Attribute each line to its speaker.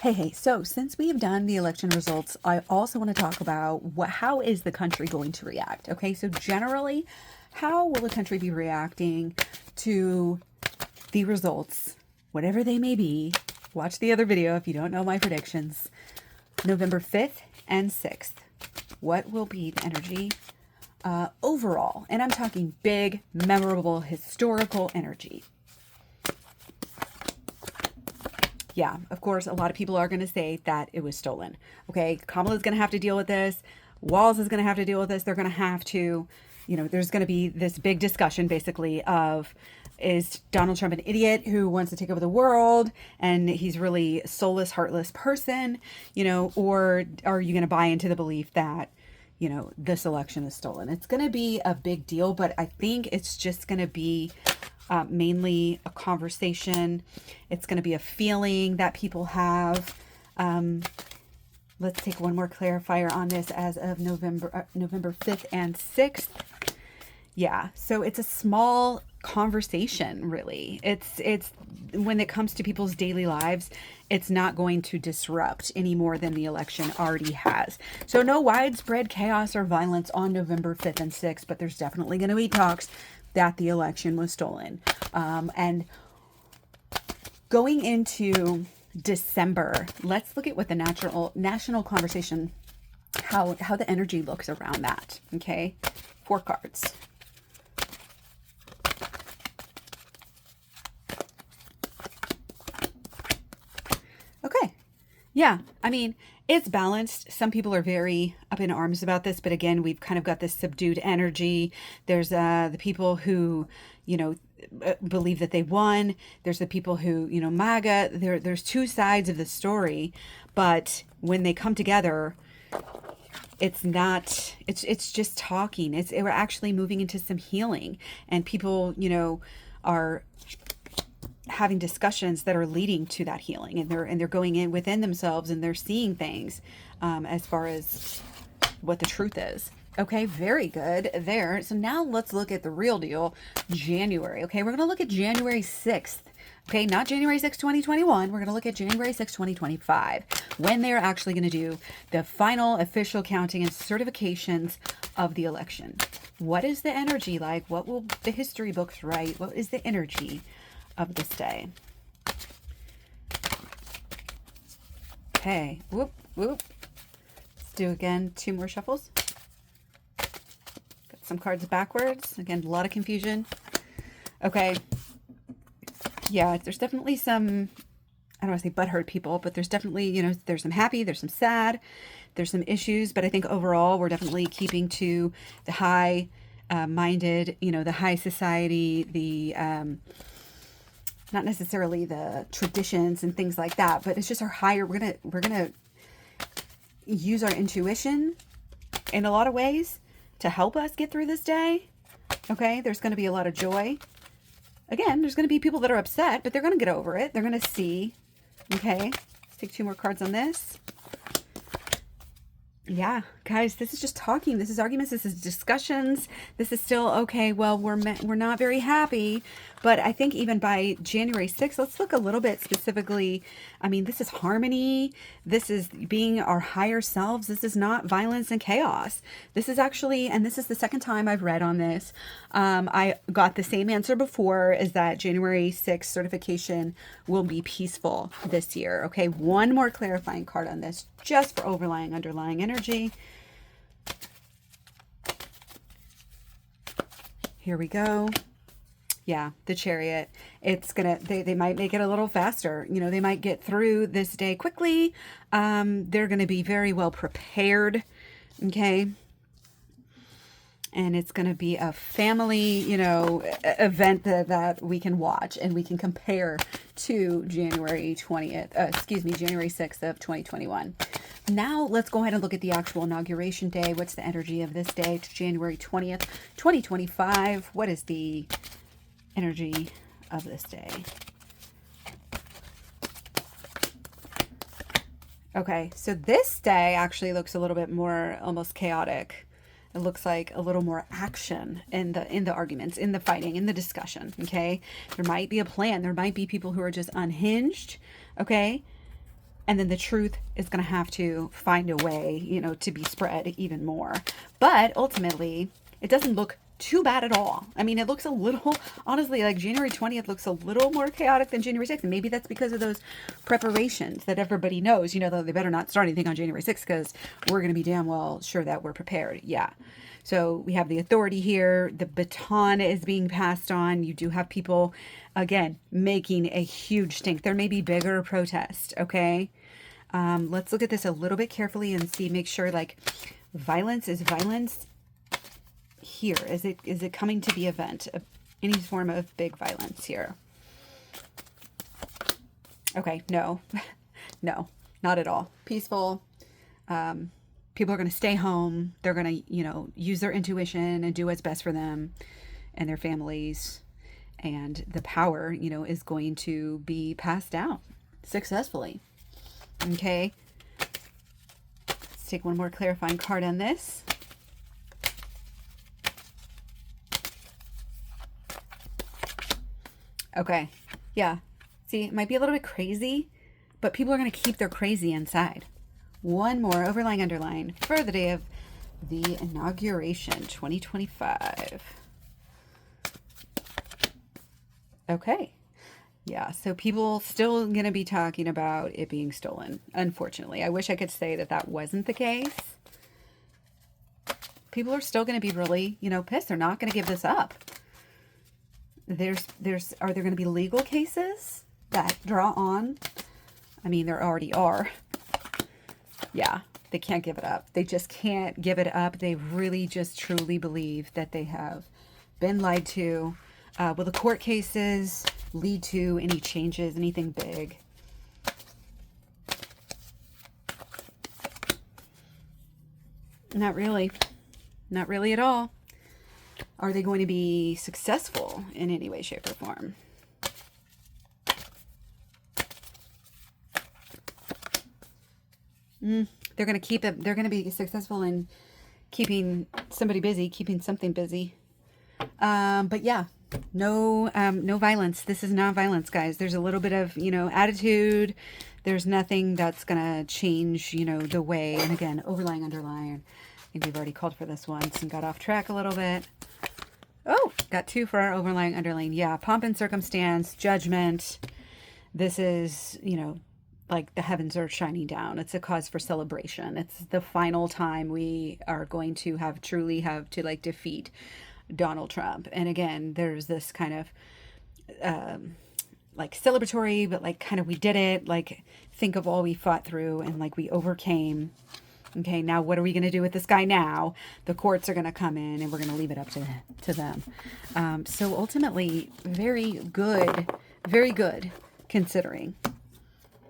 Speaker 1: Hey, so since we have done the election results, I also want to talk about how is the country going to react? Okay, so generally, how will the country be reacting to the results, whatever they may be? Watch the other video if you don't know my predictions. November 5th and 6th. What will be the energy overall? And I'm talking big, memorable, historical energy. Yeah, of course, a lot of people are going to say that it was stolen. Okay, Kamala's going to have to deal with this. Walz is going to have to deal with this. They're going to have to, there's going to be this big discussion basically of, is Donald Trump an idiot who wants to take over the world and he's really soulless, heartless person, or are you going to buy into the belief that, this election is stolen? It's going to be a big deal, but I think it's just going to be mainly a conversation. It's going to be a feeling that people have. Let's take one more clarifier on this as of November 5th and 6th. Yeah, so it's a small conversation, really. It's when it comes to people's daily lives, it's not going to disrupt any more than the election already has. So no widespread chaos or violence on November 5th and 6th, but there's definitely going to be talks that the election was stolen. And going into December, let's look at what the national conversation, how the energy looks around that. Okay, 4 cards. Okay. Yeah, I mean, it's balanced. Some people are very up in arms about this, but again, we've kind of got this subdued energy. There's the people who, believe that they won. There's the people who, MAGA. There's 2 sides of the story, but when they come together, it's not. It's just talking. We're actually moving into some healing, and people, are having discussions that are leading to that healing, and they're going in within themselves and they're seeing things as far as what the truth is. Okay, very good there. So now let's look at the real deal, January. Okay, we're going to look at January 6th. Okay, not January 6th, 2021. We're going to look at January 6th, 2025, when they're actually going to do the final official counting and certifications of the election. What is the energy like? What will the history books write? What is the energy of this day? Okay, whoop. Let's do again 2 more shuffles. Got some cards backwards. Again, a lot of confusion. Okay. Yeah, there's definitely some, I don't want to say butthurt people, but there's definitely, there's some happy, there's some sad, there's some issues, but I think overall we're definitely keeping to the high minded, the high society, the not necessarily the traditions and things like that, but it's just our higher, we're gonna use our intuition in a lot of ways to help us get through this day. Okay, there's going to be a lot of joy. Again, there's going to be people that are upset, but they're going to get over it. They're going to see. Okay, let's take 2 more cards on this. Yeah, guys, this is just talking. This is arguments. This is discussions. This is still, okay, well, we're not very happy. But I think even by January 6th, let's look a little bit specifically. I mean, this is harmony. This is being our higher selves. This is not violence and chaos. This is actually, and this is the second time I've read on this. I got the same answer before, is that January 6th certification will be peaceful this year. Okay, one more clarifying card on this, just for underlying energy. Here we go. Yeah, the Chariot. It's gonna, they might make it a little faster. They might get through this day quickly. They're gonna be very well prepared. Okay. And it's gonna be a family, event that we can watch and we can compare to January 6th of 2021. Now let's go ahead and look at the actual inauguration day. What's the energy of this day? It's January 20th, 2025. What is the energy of this day? Okay, so this day actually looks a little bit more almost chaotic. It looks like a little more action in the arguments, in the fighting, in the discussion. Okay, there might be a plan. There might be people who are just unhinged. Okay, and then the truth is going to have to find a way, to be spread even more. But ultimately, it doesn't look too bad at all. I mean, it looks a little, honestly, like January 20th looks a little more chaotic than January 6th. And maybe that's because of those preparations that everybody knows, that they better not start anything on January 6th because we're going to be damn well sure that we're prepared. Yeah. So we have the authority here. The baton is being passed on. You do have people, again, making a huge stink. There may be bigger protests, okay? Let's look at this a little bit carefully and see, make sure, like, violence here. Is it coming to the event of any form of big violence here? Okay, no. No, not at all. Peaceful. People are going to stay home. They're going to, use their intuition and do what's best for them and their families. And the power, is going to be passed down successfully. Okay. Let's take one more clarifying card on this. Okay. Yeah. See, it might be a little bit crazy, but people are going to keep their crazy inside. One more overlying underline for the day of the inauguration 2025. Okay. Yeah, so people still going to be talking about it being stolen, unfortunately. I wish I could say that that wasn't the case. People are still going to be really, pissed. They're not going to give this up. Are there going to be legal cases that draw on? I mean, there already are. Yeah, they can't give it up. They just can't give it up. They really just truly believe that they have been lied to. Will the court cases lead to any changes, anything big? Not really. Not really at all. Are they going to be successful in any way, shape, or form? They're going to keep it. They're going to be successful in keeping somebody busy, keeping something busy. But yeah, no violence. This is not violence, guys. There's a little bit of, attitude. There's nothing that's going to change, the way. And again, overlying, underlying. I think we've already called for this once and got off track a little bit. Oh, got two for our overlying, underlying. Yeah, pomp and circumstance, judgment. This is, like the heavens are shining down. It's a cause for celebration. It's the final time we are going to truly have to like defeat Donald Trump. And again, there's this kind of like celebratory, but like kind of we did it. Like think of all we fought through and like we overcame. Okay, now what are we going to do with this guy now? The courts are going to come in and we're going to leave it up to them. So ultimately, very good considering.